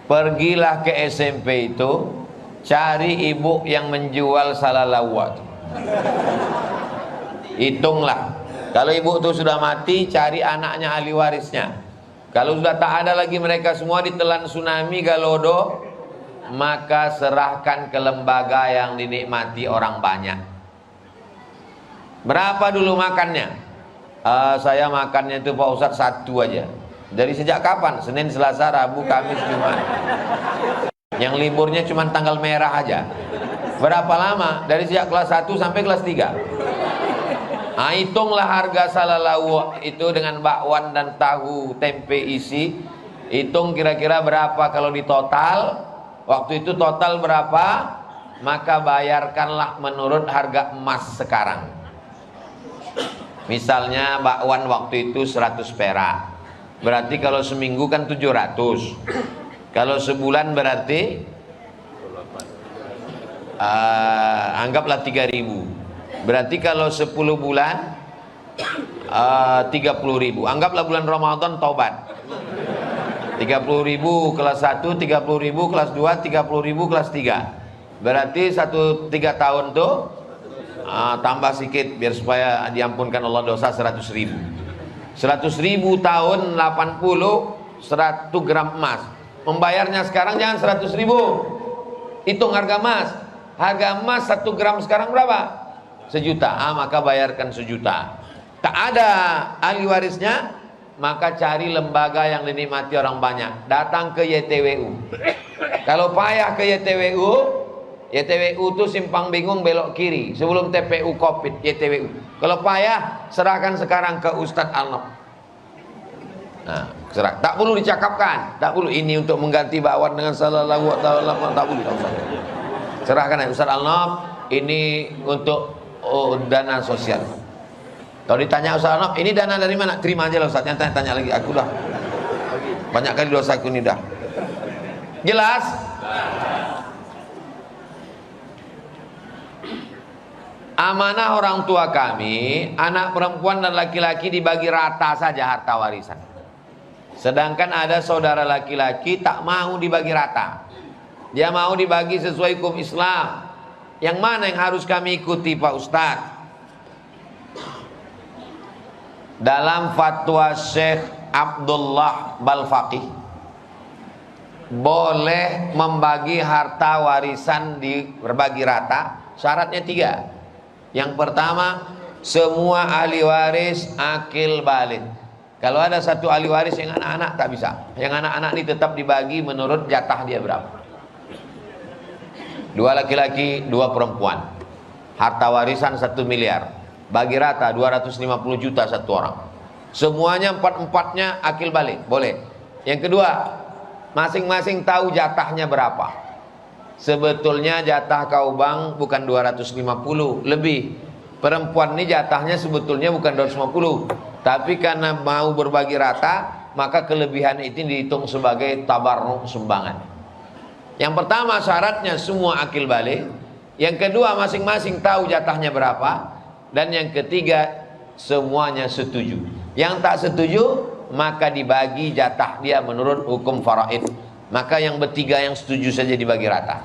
Pergilah ke SMP itu, cari ibu yang menjual salalawat. Hitunglah. Kalau ibu itu sudah mati, cari anaknya ahli warisnya. Kalau sudah tak ada lagi mereka semua ditelan tsunami Galodo, maka serahkan ke lembaga yang dinikmati orang banyak. Berapa dulu makannya? Saya makannya itu Pak Ustadz 1 aja. Dari sejak kapan? Senin, Selasa, Rabu, Kamis, Jumat. Yang liburnya cuma tanggal merah aja. Berapa lama? Dari sejak kelas 1 sampai kelas 3. Hitunglah harga salalawu itu dengan bakwan dan tahu tempe isi. Hitung kira-kira berapa kalau di total. Waktu itu total berapa? Maka bayarkanlah menurut harga emas sekarang. Misalnya bakwan waktu itu 100 perak. Berarti kalau seminggu kan 700. Kalau sebulan berarti anggaplah 3000. Berarti kalau 10 bulan 30.000. Anggaplah bulan Ramadan taubat. 30.000 kelas 1, 30.000 kelas 2, 30.000 kelas 3. Berarti 3 tahun tuh tambah sedikit biar supaya diampunkan Allah dosa 100.000. 100.000 tahun 80 100 gram emas. Membayarnya sekarang jangan 100.000. Hitung harga emas. Harga emas 1 gram sekarang berapa? 1 juta. Maka bayarkan 1 juta. Tak ada ahli warisnya, maka cari lembaga yang dinikmati orang banyak. Datang ke YTWU. Kalau payah ke YTWU, YTWU itu simpang bingung belok kiri sebelum TPU Kopit YTWU. Kalau payah, serahkan sekarang ke Ustadz Alnof. Nah, serah. Tak perlu dicakapkan, tak perlu ini untuk mengganti bakwan dengan sallallahu alaihi wasallam, tak perlu. Serahkan ya Ustadz Alnof, ini untuk dana sosial. Kalau ditanya Ustadz Alnof, ini dana dari mana? Terima aja lah Ustadz, yang tanya lagi, aku dah banyak kali dosaku ini dah. Jelas? Amanah orang tua kami, anak perempuan dan laki-laki dibagi rata saja harta warisan. Sedangkan ada saudara laki-laki tak mau dibagi rata. Dia mau dibagi sesuai hukum Islam. Yang mana yang harus kami ikuti Pak Ustadz? Dalam fatwa Syekh Abdullah Balfaqih, boleh membagi harta warisan berbagi rata. Syaratnya 3. Yang pertama, semua ahli waris akil balik. Kalau ada satu ahli waris yang anak-anak tak bisa. Yang anak-anak ini tetap dibagi menurut jatah dia berapa. 2 laki-laki, 2 perempuan. Harta warisan 1 miliar. Bagi rata 250 juta satu orang. Semuanya 4-4-nya akil balik. Boleh. Yang kedua, masing-masing tahu jatahnya berapa. Sebetulnya jatah kau bang bukan 250, lebih. Perempuan ini jatahnya sebetulnya bukan 250, tapi karena mau berbagi rata, maka kelebihan itu dihitung sebagai tabarruk sumbangan. Yang pertama syaratnya semua akil balik. Yang kedua masing-masing tahu jatahnya berapa. Dan yang ketiga semuanya setuju. Yang tak setuju maka dibagi jatah dia menurut hukum faraid. Maka yang bertiga yang setuju saja dibagi rata.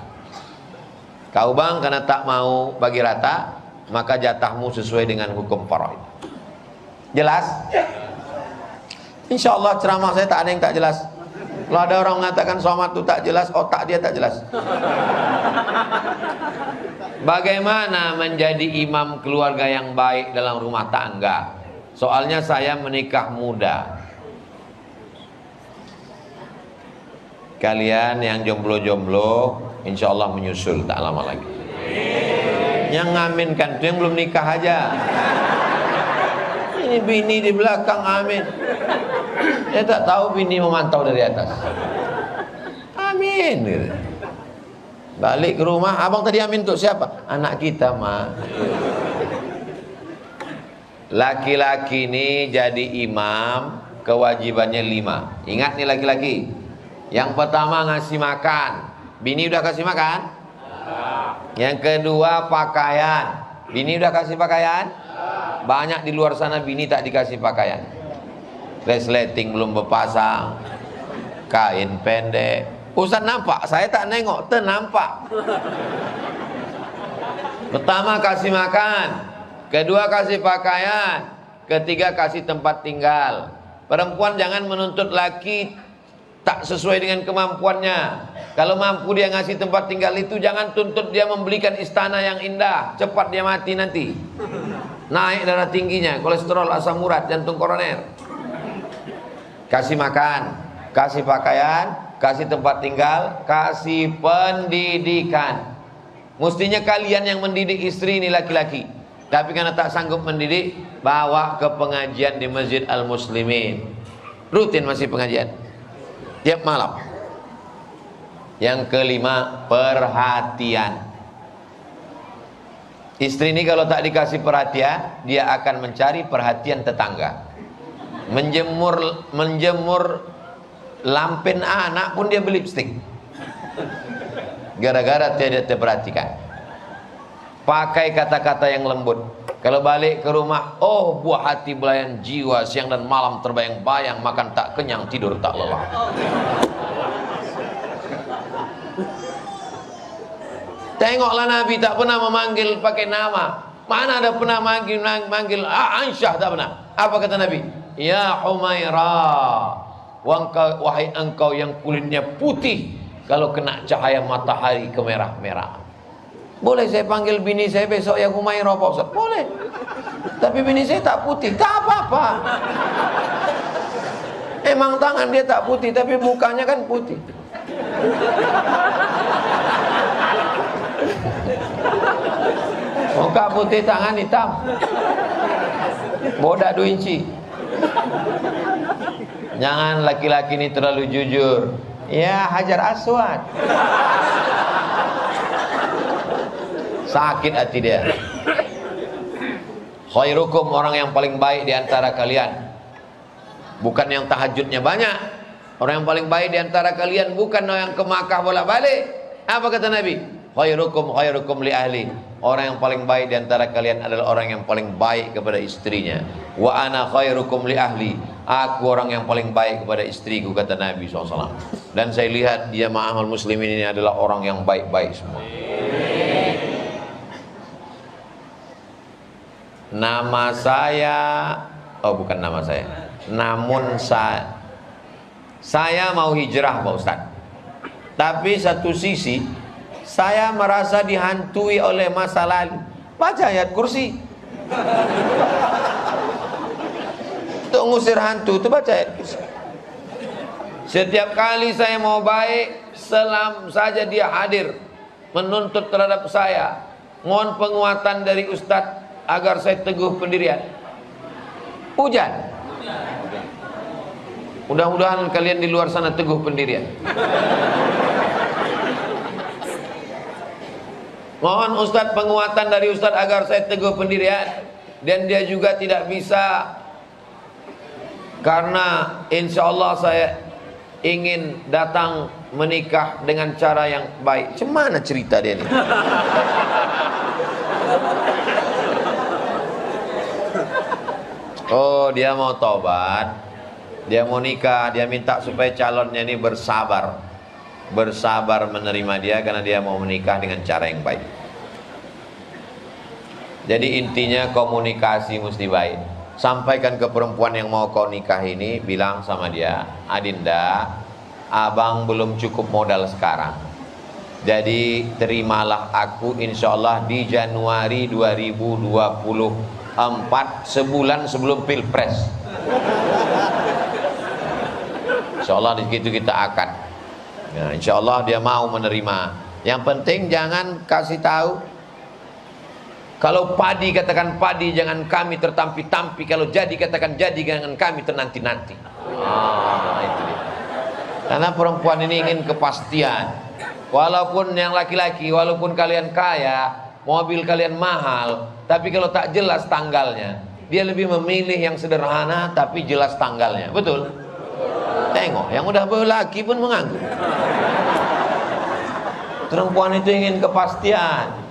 Kau bang karena tak mau bagi rata, maka jatahmu sesuai dengan hukum faraid. Jelas? Insya Allah ceramah saya tak ada yang tak jelas. Kalau ada orang mengatakan somad itu tak jelas, otak dia tak jelas. Bagaimana menjadi imam keluarga yang baik dalam rumah tangga? Soalnya saya menikah muda. Kalian yang jomblo-jomblo insya Allah menyusul tak lama lagi. Yang ngaminkan itu yang belum nikah aja. Ini bini di belakang amin. Dia tak tahu bini memantau dari atas. Amin gitu. Balik ke rumah, abang tadi amin untuk siapa? Anak kita mah. Laki-laki ini jadi imam kewajibannya 5. Ingat nih laki-laki. Yang pertama ngasih makan. Bini udah kasih makan? Yang kedua pakaian. Bini udah kasih pakaian? Banyak di luar sana bini tak dikasih pakaian. Resleting belum berpasang, kain pendek, Ustaz nampak, saya tak nengok, nampak. Pertama kasih makan, kedua kasih pakaian, ketiga kasih tempat tinggal. Perempuan jangan menuntut laki tak sesuai dengan kemampuannya. Kalau mampu dia ngasih tempat tinggal itu, jangan tuntut dia membelikan istana yang indah. Cepat dia mati nanti. Naik darah tingginya, kolesterol, asam urat, jantung koroner. Kasih makan, kasih pakaian, kasih tempat tinggal, kasih pendidikan. Mestinya kalian yang mendidik istri ini laki-laki. Tapi karena tak sanggup mendidik, bawa ke pengajian di Masjid Al-Muslimin. Rutin masih pengajian tiap malam. Yang kelima, perhatian. Istri ini kalau tak dikasih perhatian, dia akan mencari perhatian tetangga. Menjemur lampen anak pun dia beli lipstik, gara-gara tidak diperhatikan. Pakai kata-kata yang lembut. Kalau balik ke rumah, oh buah hati belayan jiwa, siang dan malam terbayang-bayang, makan tak kenyang, tidur tak lelah. Tengoklah Nabi tak pernah memanggil pakai nama. Mana ada pernah manggil Aisyah, tak pernah. Apa kata Nabi? Ya Humairah, wahai engkau yang kulitnya putih, kalau kena cahaya matahari kemerah-merah. Boleh saya panggil bini saya besok ya Humairah Pak Ustaz? Boleh. Tapi bini saya tak putih, tak apa-apa. Emang tangan dia tak putih, tapi mukanya kan putih. Muka putih, tangan hitam. Bodak 2 inci. Jangan laki-laki ini terlalu jujur. Ya Hajar Aswad. Sakit hati dia. Khairukum, orang yang paling baik di antara kalian, bukan yang tahajudnya banyak. Orang yang paling baik di antara kalian bukan yang ke Makkah bolak-balik. Apa kata Nabi? Khairukum li ahli. Orang yang paling baik di antara kalian adalah orang yang paling baik kepada istrinya. Wa ana khairukum li ahli. Aku orang yang paling baik kepada istriku, kata Nabi SAW. Dan saya lihat dia ma'ahul muslimin ini adalah orang yang baik-baik semua. Nama saya, oh bukan nama saya, namun saya mau hijrah Pak Ustaz. Tapi satu sisi saya merasa dihantui oleh masa lalu. Baca ayat kursi. Untuk ngusir hantu itu baca ayat kursi. Setiap kali saya mau baik, selam saja dia hadir menuntut terhadap saya. Mohon penguatan dari Ustadz agar saya teguh pendirian. Hujan. Mudah-mudahan kalian di luar sana teguh pendirian. Mohon Ustadz penguatan dari Ustadz agar saya teguh pendirian. Dan dia juga tidak bisa, karena insya Allah saya ingin datang menikah dengan cara yang baik. Cemana cerita dia ini? Oh, dia mau tobat, dia mau nikah, dia minta supaya calonnya ini bersabar menerima dia karena dia mau menikah dengan cara yang baik. Jadi intinya komunikasi mesti baik. Sampaikan ke perempuan yang mau kau nikah ini, bilang sama dia, Adinda, abang belum cukup modal sekarang. Jadi terimalah aku insyaallah di Januari 2024, sebulan sebelum Pilpres. Insyaallah di situ kita akan. Nah, insyaallah dia mau menerima. Yang penting jangan kasih tahu. Kalau padi katakan padi, jangan kami tertampi-tampi. Kalau jadi katakan jadi, jangan kami ternanti-nanti. Itu dia. Karena perempuan ini ingin kepastian. Walaupun yang laki-laki, walaupun kalian kaya, mobil kalian mahal, tapi kalau tak jelas tanggalnya, dia lebih memilih yang sederhana tapi jelas tanggalnya. Betul? Tengok, yang udah berlaki pun mengangguk. Perempuan itu ingin kepastian.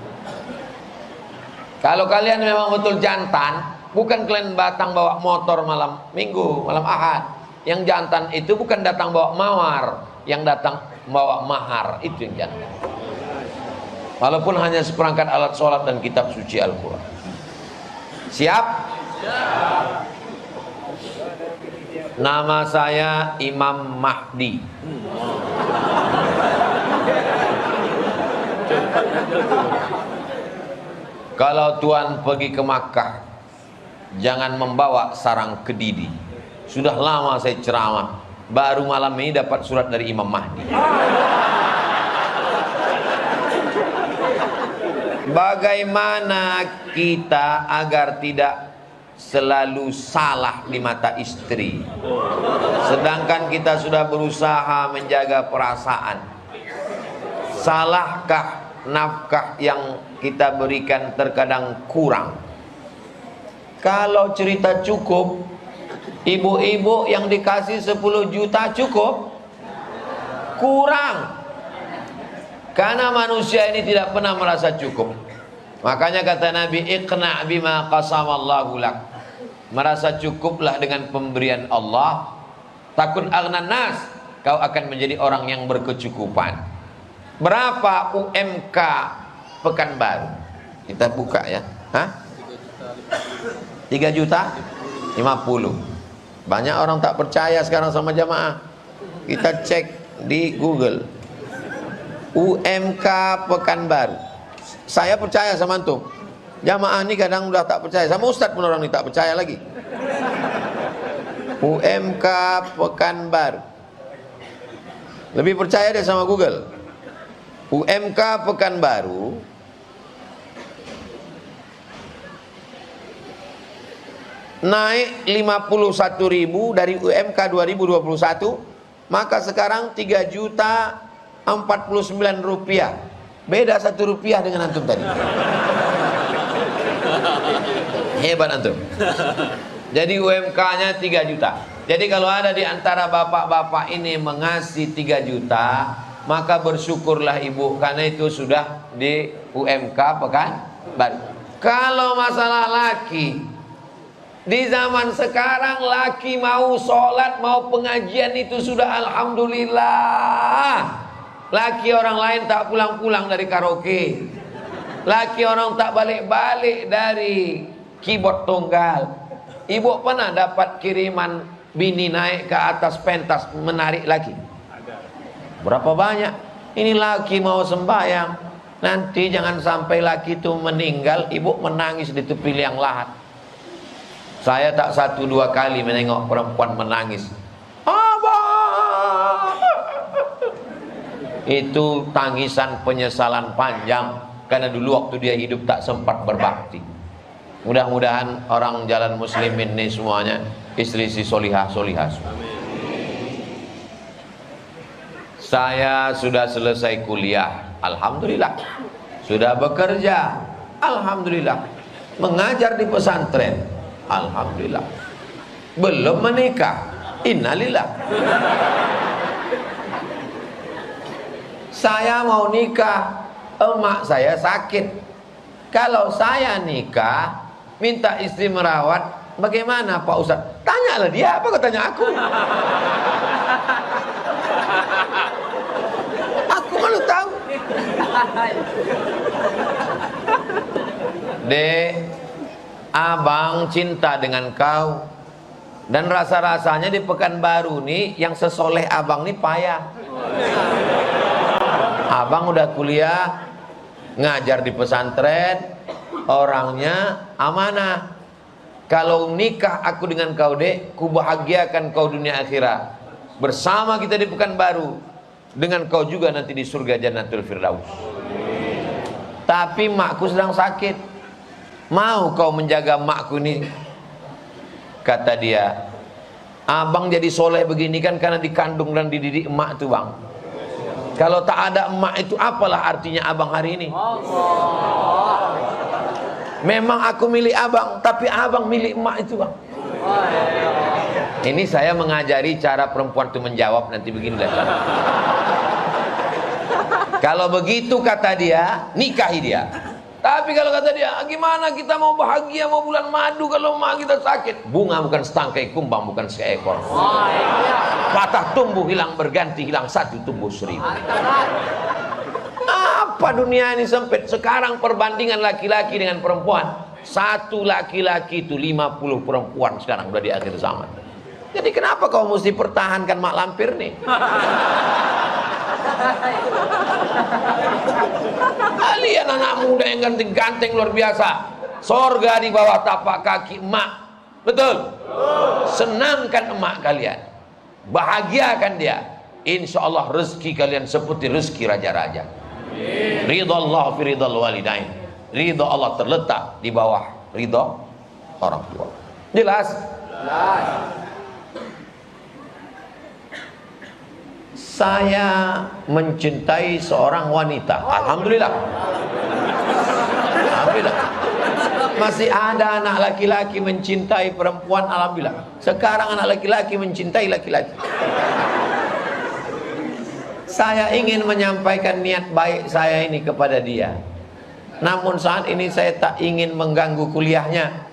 Kalau kalian memang betul jantan, bukan kalian datang bawa motor malam Minggu, malam Ahad. Yang jantan itu bukan datang bawa mawar, yang datang membawa mahar, itu yang jangan. Walaupun hanya seperangkat alat sholat dan kitab suci Al-Quran. Siap? Siap. Nama saya Imam Mahdi. Kalau Tuan pergi ke Makkah, jangan membawa sarang kedidi. Sudah lama saya ceramah, baru malam ini dapat surat dari Imam Mahdi. Bagaimana kita agar tidak selalu salah di mata istri, sedangkan kita sudah berusaha menjaga perasaan? Salahkah nafkah yang kita berikan terkadang kurang? Kalau cerita cukup, ibu-ibu yang dikasih 10 juta cukup? Kurang. Karena manusia ini tidak pernah merasa cukup. Makanya kata Nabi, iqna' bima qasamallahu lak. Merasa cukuplah dengan pemberian Allah. Takun aghnan nas, kau akan menjadi orang yang berkecukupan. Berapa UMK Pekanbaru? Kita buka ya. Hah? 3 juta 50. Banyak orang tak percaya sekarang sama jamaah. Kita cek di Google. UMK Pekanbaru. Saya percaya sama antum. Jamaah ini kadang udah tak percaya. Sama ustaz pun orang ini tak percaya lagi. UMK Pekanbaru. Lebih percaya deh sama Google. UMK Pekanbaru naik 51.000 dari UMK 2021, maka sekarang 3 juta 49 rupiah. Beda 1 rupiah dengan antum tadi. Hebat antum. Jadi UMK-nya 3 juta. Jadi kalau ada di antara bapak-bapak ini mengasih 3 juta, maka bersyukurlah ibu, karena itu sudah di UMK Pekanbaru. Kalau masalah laki, di zaman sekarang laki mau sholat, mau pengajian itu sudah alhamdulillah. Laki orang lain tak pulang-pulang dari karaoke. Laki orang tak balik-balik dari keyboard tunggal. Ibu pernah dapat kiriman bini naik ke atas pentas menarik laki? Berapa banyak? Ini laki mau sembahyang, nanti jangan sampai laki itu meninggal, ibu menangis di tepi liang lahat. Saya tak 1-2 kali menengok perempuan menangis. Abang! Itu tangisan penyesalan panjang, karena dulu waktu dia hidup tak sempat berbakti. Mudah-mudahan orang jalan muslimin ini semuanya istri-istri solihah-solihah. Saya sudah selesai kuliah, alhamdulillah. Sudah bekerja, alhamdulillah. Mengajar di pesantren, alhamdulillah. Belum menikah, innalillah. Saya mau nikah, emak saya sakit. Kalau saya nikah, minta istri merawat, bagaimana Pak Ustaz? Tanyalah dia, apa kau tanya aku? Aku malu tahu. Dek, abang cinta dengan kau. Dan rasa-rasanya di Pekanbaru nih, yang sesoleh abang nih payah. Abang udah kuliah, ngajar di pesantren, orangnya amanah. Kalau nikah aku dengan kau dek, ku bahagiakan kau dunia akhirat. Bersama kita di Pekanbaru, dengan kau juga nanti di surga Jannatul Firdaus. Tapi makku sedang sakit. Mau kau menjaga makku ini? Kata dia, abang jadi soleh begini kan karena dikandung dan dididik emak tuh bang. Kalau tak ada emak itu apalah artinya abang hari ini? Memang aku milik abang, tapi abang milik emak itu bang. Ini saya mengajari cara perempuan itu menjawab, nanti beginilah. Kalau begitu kata dia, nikahi dia. Tapi kalau kata dia, gimana kita mau bahagia, mau bulan madu kalau emak kita sakit? Bunga bukan setangkai, kumbang bukan seekor. Patah tumbuh hilang berganti, hilang satu tumbuh seribu. Apa dunia ini sempit? Sekarang perbandingan laki-laki dengan perempuan, satu laki-laki itu 50 perempuan sekarang udah di akhir zaman. Jadi kenapa kau mesti pertahankan mak lampir nih? Kalian anak muda yang ganteng-ganteng luar biasa, sorga di bawah tapak kaki emak. Betul? Senangkan emak kalian, bahagiakan dia. Insya Allah rezeki kalian seperti rezeki raja-raja. Ridha Allah fi ridha walidain. Ridha Allah terletak di bawah ridha orang tua. Jelas? Saya mencintai seorang wanita. Alhamdulillah. Alhamdulillah. Masih ada anak laki-laki mencintai perempuan. Alhamdulillah. Sekarang anak laki-laki mencintai laki-laki. Saya ingin menyampaikan niat baik saya ini kepada dia. Namun saat ini saya tak ingin mengganggu kuliahnya.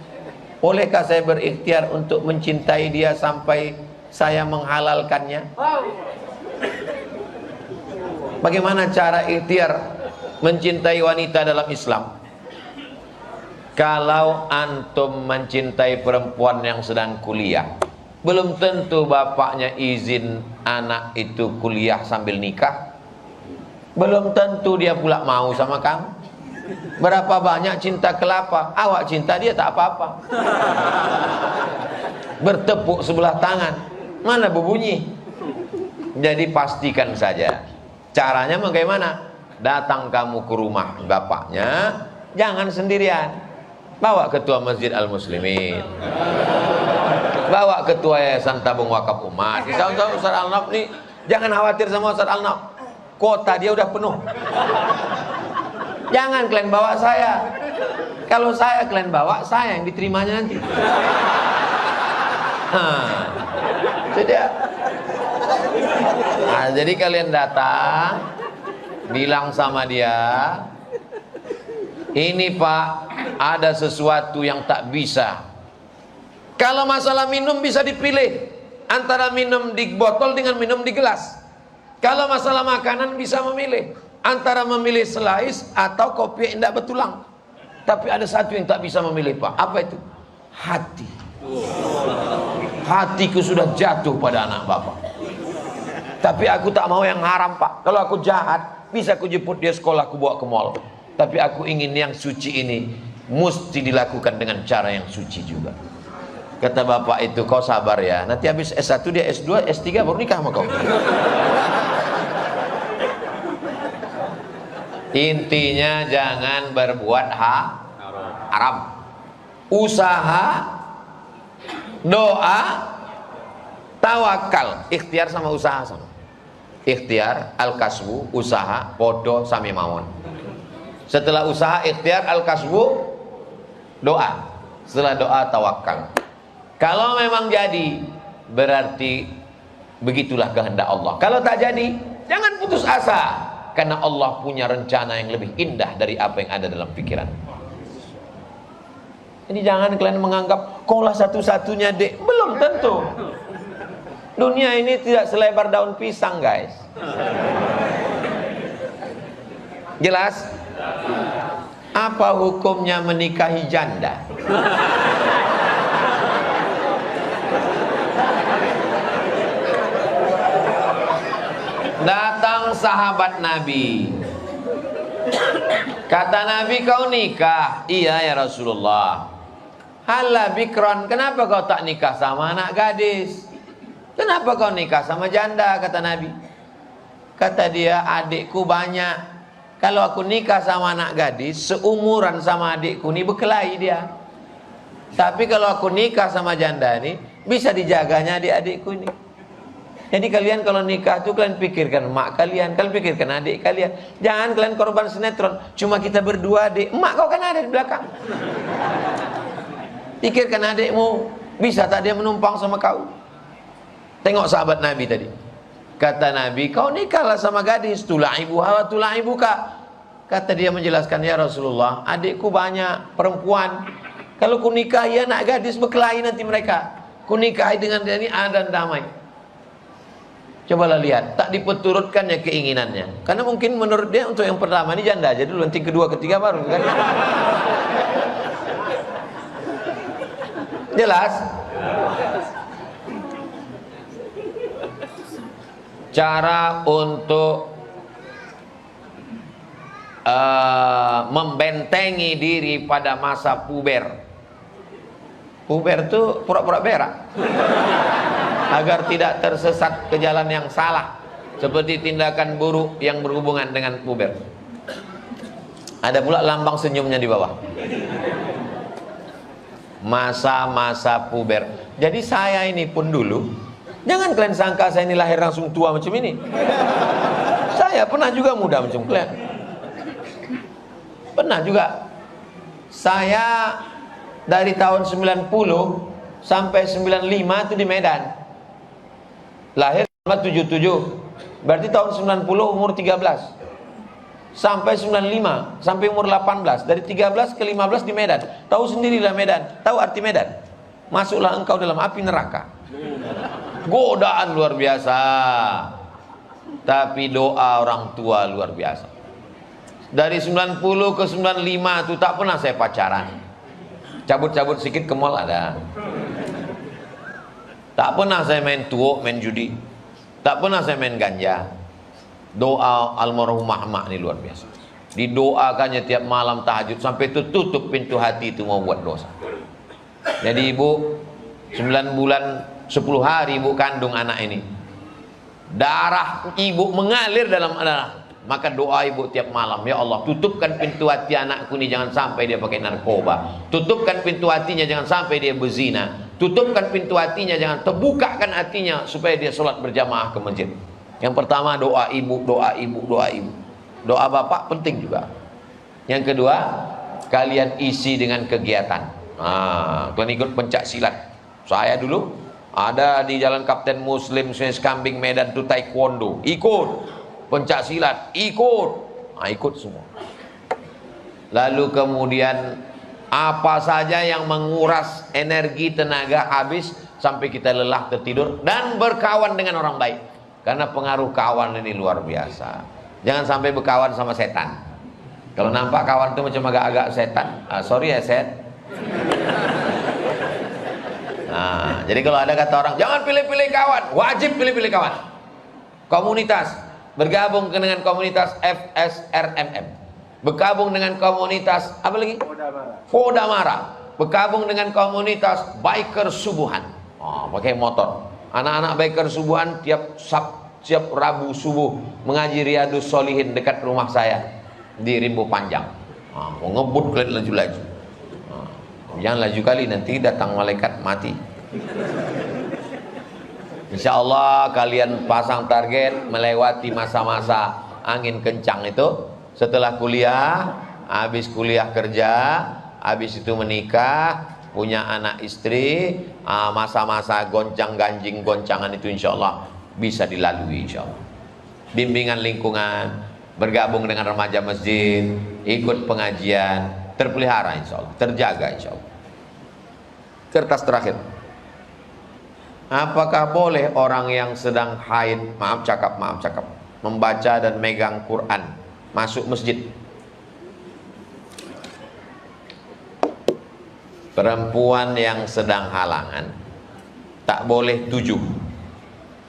Bolehkah saya berikhtiar untuk mencintai dia sampai saya menghalalkannya? Bagaimana cara ikhtiar mencintai wanita dalam Islam? Kalau antum mencintai perempuan yang sedang kuliah, belum tentu bapaknya izin anak itu kuliah sambil nikah. Belum tentu dia pula mau sama kamu. Berapa banyak cinta kelapa, awak cinta dia tak apa-apa. Bertepuk sebelah tangan, mana berbunyi. Jadi pastikan saja. Caranya bagaimana? Datang kamu ke rumah bapaknya, jangan sendirian. Bawa ketua Masjid Al-Muslimin, bawa ketua Yayasan Tabung Wakaf Umat. Misalnya Ustaz Al-Naf nih, jangan khawatir sama Ustaz Al-Naf, kuota dia udah penuh. Jangan kalian bawa saya. Kalau saya kalian bawa, saya yang diterimanya nanti. Jadi kalian datang, bilang sama dia, ini Pak, ada sesuatu yang tak bisa. Kalau masalah minum bisa dipilih antara minum di botol dengan minum di gelas. Kalau masalah makanan bisa memilih antara memilih selais atau kopi yang tidak bertulang. Tapi ada satu yang tak bisa memilih Pak. Apa itu? Hati. Hatiku sudah jatuh pada anak bapak. Tapi aku tak mau yang haram Pak. Kalau aku jahat, bisa aku jemput dia sekolah, aku bawa ke mall. Tapi aku ingin yang suci ini mesti dilakukan dengan cara yang suci juga. Kata bapak itu, kau sabar ya, nanti habis S1 dia S2, S3 baru nikah sama kau. Intinya jangan berbuat haram. Usaha, doa, tawakal, ikhtiar sama usaha sama. Ikhtiar, al-kasbu, usaha, podo, sami mawon. Setelah usaha, ikhtiar, al-kasbu, doa. Setelah doa, tawakal. Kalau memang jadi, berarti begitulah kehendak Allah. Kalau tak jadi, jangan putus asa. Karena Allah punya rencana yang lebih indah dari apa yang ada dalam pikiran. Jadi jangan kalian menganggap, kaulah satu-satunya dek. Belum tentu. Dunia ini tidak selebar daun pisang guys. Jelas? Apa hukumnya menikahi janda? Datang sahabat Nabi. Kata Nabi, kau nikah? Iya ya Rasulullah. Hala bikron, kenapa kau tak nikah sama anak gadis? Kenapa kau nikah sama janda? Kata Nabi. Kata dia, adikku banyak. Kalau aku nikah sama anak gadis, seumuran sama adikku ini berkelahi dia. Tapi kalau aku nikah sama janda ini, bisa dijaganya adik-adikku ini. Jadi kalian kalau nikah tuh kalian pikirkan mak kalian pikirkan adik kalian. Jangan kalian korban sinetron. Cuma kita berdua adik. Emak kau kan ada di belakang. Pikirkan adikmu, bisa tak dia menumpang sama kau? Tengok sahabat Nabi tadi. Kata Nabi, kau nikahlah sama gadis, tulaibuha wa tulaibuka. Kata dia menjelaskan, ya Rasulullah, adikku banyak perempuan. Kalau ku nikahi anak gadis berkelahi nanti mereka. Ku nikahi dengan dia ini dan damai. Cobalah lihat, tak diperturutkannya keinginannya. Karena mungkin menurut dia untuk yang pertama ini janda aja dulu, nanti kedua, ketiga baru kan? Jelas? Cara untuk membentengi diri pada masa puber. Puber itu pura-pura berak agar tidak tersesat ke jalan yang salah, seperti tindakan buruk yang berhubungan dengan puber. Ada pula lambang senyumnya di bawah. Masa-masa puber. Jadi saya ini pun dulu, jangan kalian sangka saya ini lahir langsung tua macam ini. Saya pernah juga muda macam kalian. Pernah juga. Saya dari tahun 90 sampai 95 itu di Medan. Lahir 77. Berarti tahun 90 umur 13. Sampai 95, sampai umur 18. Dari 13 ke 15 di Medan. Tahu sendirilah Medan. Tahu arti Medan? Masuklah engkau dalam api neraka. Godaan luar biasa. Tapi doa orang tua luar biasa. Dari 90 ke 95 itu tak pernah saya pacaran. Cabut-cabut sedikit ke mall ada. Tak pernah saya main tuok, main judi. Tak pernah saya main ganja. Doa almarhumah emak ini luar biasa. Didoakannya tiap malam tahajud sampai tutup pintu hati itu mau buat dosa. Jadi ibu 9 bulan 10 hari ibu kandung anak ini. Darah ibu mengalir dalam anak. Maka doa ibu tiap malam, ya Allah, tutupkan pintu hati anakku ini, jangan sampai dia pakai narkoba. Tutupkan pintu hatinya, jangan sampai dia berzina. Tutupkan pintu hatinya, jangan terbukakan hatinya supaya dia sholat berjamaah ke masjid. Yang pertama doa ibu, doa ibu, doa ibu. Doa bapak penting juga. Yang kedua, kalian isi dengan kegiatan. Kalian ikut pencak silat. Saya dulu ada di Jalan Kapten Muslim Sungai Kambing Medan itu taekwondo, ikut. Pencak silat, ikut. Ikut semua. Lalu kemudian apa saja yang menguras energi tenaga habis sampai kita lelah tertidur, dan berkawan dengan orang baik. Karena pengaruh kawan ini luar biasa. Jangan sampai berkawan sama setan. Kalau nampak kawan itu macam agak-agak setan, sorry ya set. Jadi kalau ada kata orang, jangan pilih-pilih kawan, wajib pilih-pilih kawan. Komunitas, bergabung dengan komunitas FSRMM, bergabung dengan komunitas apa lagi? Fodamara, bergabung dengan komunitas biker subuhan. Pakai motor. Anak-anak biker subuhan tiap Rabu subuh mengaji Riyadus Solihin dekat rumah saya di Rimbo Panjang. Mau ngebut kalian laju-laju. Jangan laju kali, nanti datang malaikat mati. Insya Allah kalian pasang target melewati masa-masa angin kencang itu. Setelah kuliah, habis kuliah kerja, habis itu menikah, punya anak istri, masa-masa goncang-ganjing goncangan itu insya Allah bisa dilalui insya Allah. Bimbingan lingkungan, bergabung dengan remaja masjid, ikut pengajian, terpelihara insya Allah, terjaga insya Allah. Kertas terakhir. Apakah boleh orang yang sedang haid, maaf cakap, membaca dan megang Quran masuk masjid? Perempuan yang sedang halangan tak boleh tujuh,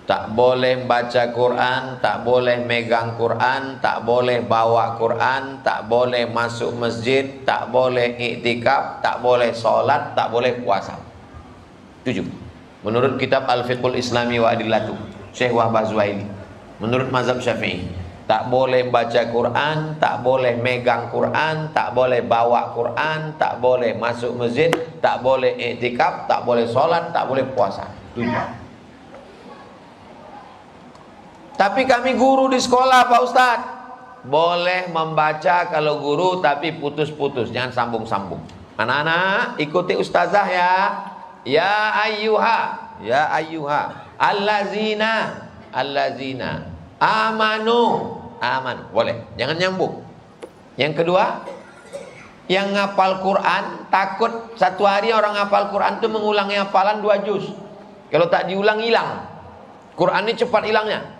tak boleh baca Quran, tak boleh megang Quran, tak boleh bawa Quran, tak boleh masuk masjid, tak boleh iktikaf, tak boleh sholat, tak boleh puasa. Tujuh. Menurut kitab Al-Fiqhul Islami wa Adillatuh, Syekh Wahbah Zuhaili. Menurut mazhab Syafi'i, tak boleh baca Quran, tak boleh megang Quran, tak boleh bawa Quran, tak boleh masuk masjid, tak boleh iktikaf, tak boleh sholat, tak boleh puasa. Tujuh. Tapi kami guru di sekolah Pak Ustadz, boleh membaca kalau guru tapi putus-putus, jangan sambung-sambung. Anak-anak ikuti ustazah ya. Ya ayyuha allazina amanu, aman boleh, jangan nyambung. Yang kedua, yang ngapal Quran takut satu hari orang ngapal Quran itu mengulangi hafalan 2 juz. Kalau tak diulang hilang. Quran ini cepat hilangnya.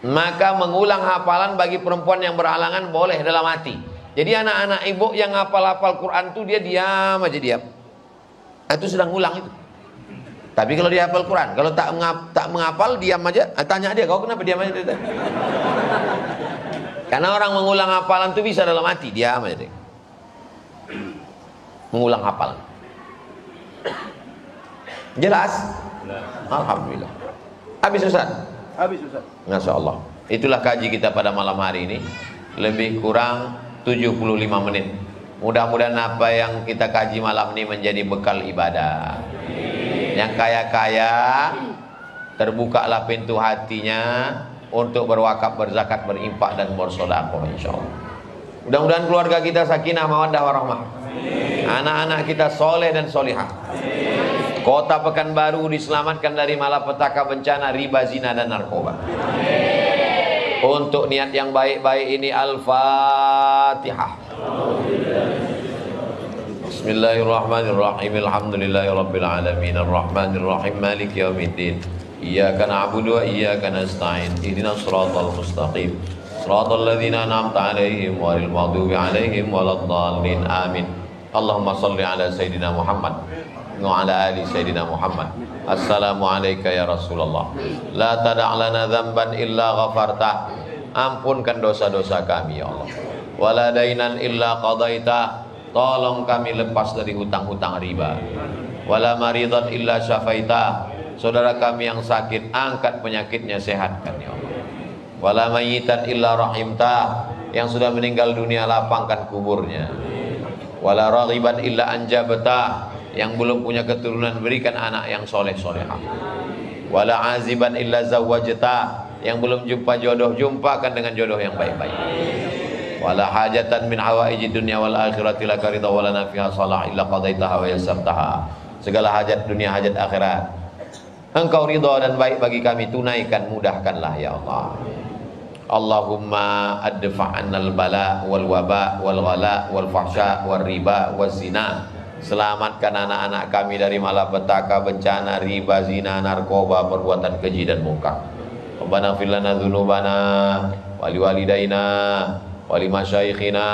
Maka mengulang hafalan bagi perempuan yang berhalangan boleh dalam hati. Jadi anak-anak ibu yang hafal-hafal Quran itu dia diam aja, diam. Itu sedang ngulang itu. Tapi kalau dia hafal Quran, kalau tak menghafal diam aja, tanya dia, kau kenapa diam aja? Karena orang mengulang hafalan itu bisa dalam hati, diam aja deh. Mengulang hafalan. Jelas? Alhamdulillah. Habis Ustaz? Habis Ustaz. Masya Allah. Itulah kaji kita pada malam hari ini. Lebih kurang 75 menit. Mudah-mudahan apa yang kita kaji malam ini menjadi bekal ibadah. Yang kaya-kaya terbukalah pintu hatinya untuk berwakaf, berzakat, berinfak dan bersedekah insyaallah. Mudah-mudahan keluarga kita sakinah, mawaddah, warahmah. Anak-anak kita soleh dan solihah. Kota Pekanbaru diselamatkan dari malapetaka bencana riba, zina dan narkoba. Untuk niat yang baik-baik ini Al-Fatihah. Bismillahirrahmanirrahim. Alhamdulillahirabbil alamin arrahmanirrahim maliki yaumiddin. Iyyaka na'budu wa iyyaka nasta'in. Ihdinas shiratal mustaqim. Shiratal ladzina an'amta 'alaihim ghairil maghdubi 'alaihim waladdallin. Amin. Allahumma shalli ala sayidina Muhammad wa ala ali sayidina Muhammad. Assalamu alayka ya Rasulullah. La tada' lana dzamban illa ghafarta. Ampunkan dosa-dosa kami ya Allah. Wala dainan illa qadaita. Tolong kami lepas dari hutang-hutang riba. Wala maridan illa syafaita. Saudara kami yang sakit, angkat penyakitnya, sehatkan ya Allah. Wala mayyitan illa rahimta. Yang sudah meninggal dunia, lapangkan kuburnya. Wala raghiban illa anjabta. Yang belum punya keturunan, berikan anak yang soleh solehah. Wala aziban illa zawwajta. Yang belum jumpa jodoh, jumpakan dengan jodoh yang baik-baik. Wala hajatan min hawaiji dunya wal akhirati laka ridha wala nafiha salah illa qadaitaha wa yassartaha. Segala hajat dunia, hajat akhirat Engkau ridha dan baik bagi kami, tunaikan, mudahkanlah ya Allah. Allahumma adfa'annal bala wal waba wal ghala wal fahsya wal riba wal zina. Selamatkan anak-anak kami dari malapetaka, bencana, riba, zina, narkoba, perbuatan keji dan munkar. Rabbana fir lana dzunubana wa liwalidaina wa limasyayikhina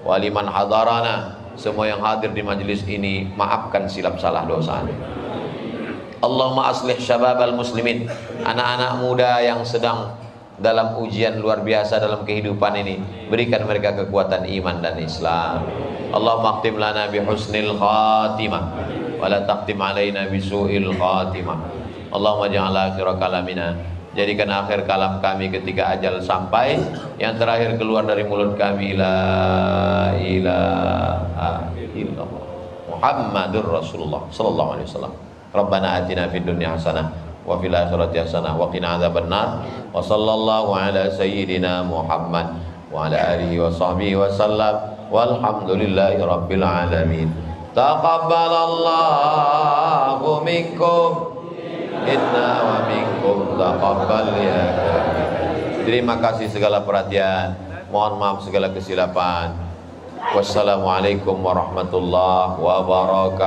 wa liman hadarana. Semua yang hadir di majelis ini, maafkan silap salah dosa. Allahumma aslih syababal muslimin. Anak-anak muda yang sedang dalam ujian luar biasa dalam kehidupan ini, berikan mereka kekuatan iman dan Islam. Allahumma khtim lana bi husnil khatimah wa la taqtim alaina bi su'il khatimah. Allahumma ja'al akhir kalamina, jadikan akhir kalam kami ketika ajal sampai, yang terakhir keluar dari mulut kami la ilaha illallah Muhammadur Rasulullah sallallahu alaihi wasallam. Rabbana atina fid dunya hasanah wa fil akhirati hasanah wa qina adzabannar. Wa sallallahu ala sayyidina Muhammad wa ala alihi wa sahbihi wa sallam. Walhamdulillahi rabbil alamin. Taqabbalallahu minkum inna wa minkum taqabbal ya karim. Terima kasih segala perhatian. Mohon maaf segala kesilapan. Wassalamualaikum warahmatullahi wabarakatuh.